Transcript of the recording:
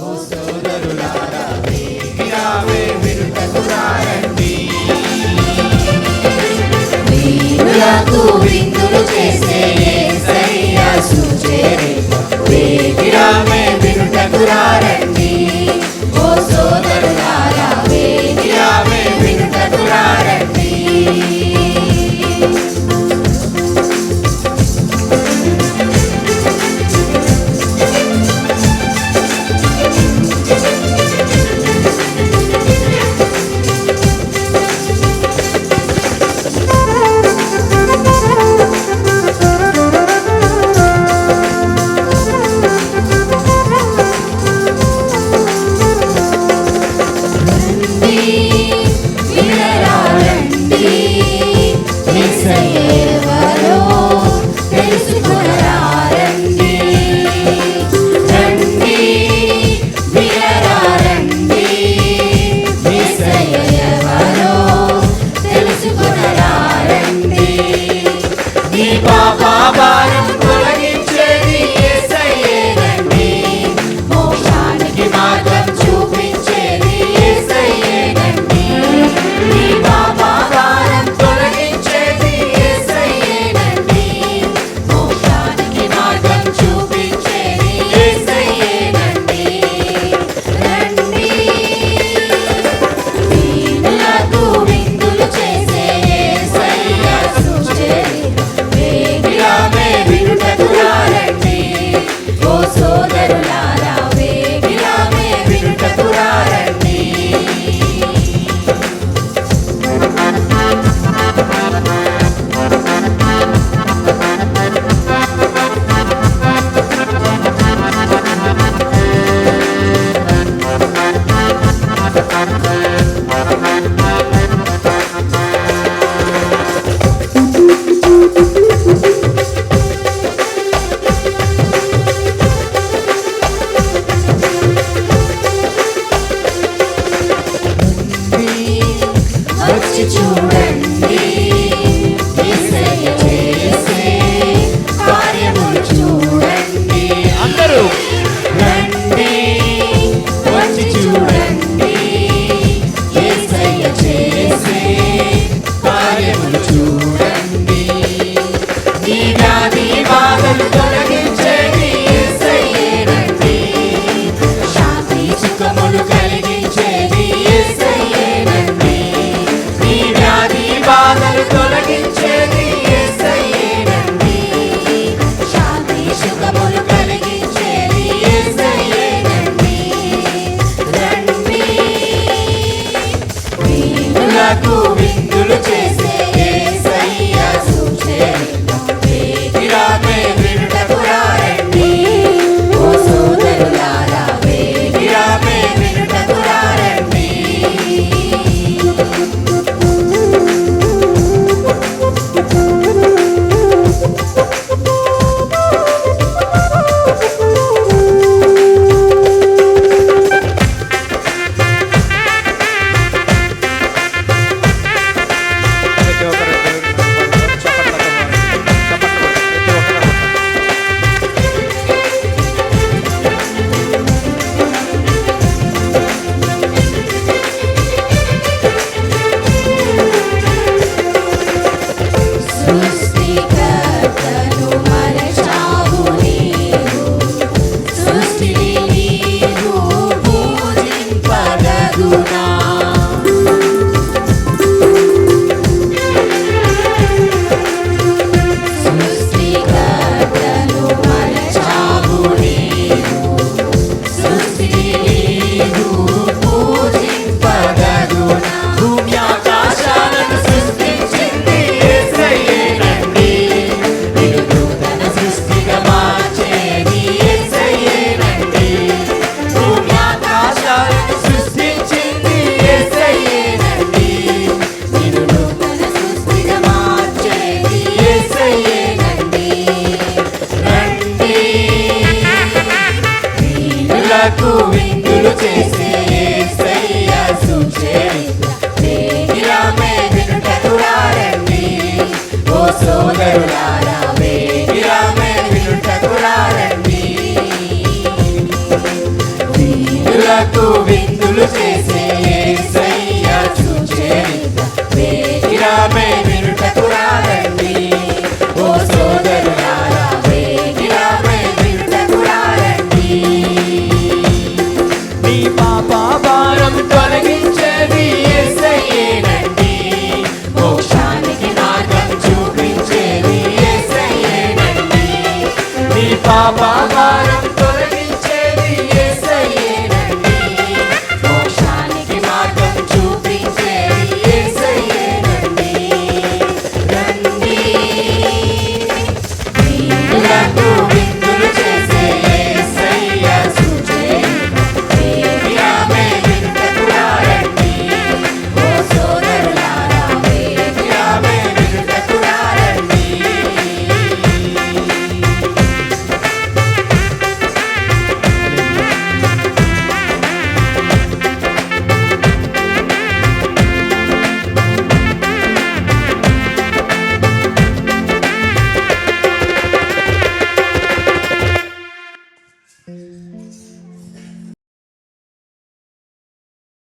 ఓ సోదరులారా వేగిరావే వినుటకు రండి. వీరులకు విందులు చేసే యేసయ్య సుచేరి వేగిరావే వినుటకు రండి. ఓ సోదరులారా వేగిరావే వినుటకు రండి. పాపాలను తొలగించేది యేసయ్యేనండి. మోక్షానికి మార్గం చూపించేది యేసయ్యేనండి. నీ పాపాలను తొలగించేది యేసయ్యేనండి. మోక్షానికి మార్గం చూపించేది యేసయ్యేనండి. రండి వీరులకు విందులు చేసే యేసయ్య సుచేరి వేగిరావే వినుటకు రండి. ఓ సోదరులారా వేగిరావే వినుటకు రండి. వచ్చి చూడండి యేసయ్య చేసే కార్యములు చూడండి. అందరూ రండి వచ్చి చూడండి యేసయ్య చేసే కార్యములు చూడండి. నీ వ్యాధి బాధలు తొలగించేది యేసయ్యేనండి. శాంతి సుఖములు కలిగించేది యేసయ్యేనండి. నీ వ్యాధి బాధలు తొలగించేది యేసయ్యేనండి. శాంతి సుఖములు కలిగించేది యేసయ్యేనండి. రండి వీరులకు విందులు చేసే యేసయ్య సుచేరి వేగిరావే వినుటకు రండి. ఓ సోదరులారా వేగిరావే వినుటకు రండి. సృష్టికర్తను మరచావు నీవు, సృష్టిని నీవు పూజింపదగునా. సృష్టికర్తను మరచావు నీవు, సృష్టిని నీవు పూజింపదగునా. భూమి ఆకాశాలను సృష్టించింది యేసయ్యేనండి. నిన్ను నూతన సృష్టిగా మార్చేది యేసయ్యేనండి. భూమి ఆకాశాలను సృష్టించింది యేసయ్యేనండి. నిన్ను నూతన సృష్టిగా మార్చేది యేసయ్యేనండి. రండి వీరులకు విందులు చేసే యేసయ్య సుచేరి వేగిరావే వినుటకు రండి. ఓ సోదరులారా వేగిరావే వినుటకు రండి. కనులకు విందులు చేసే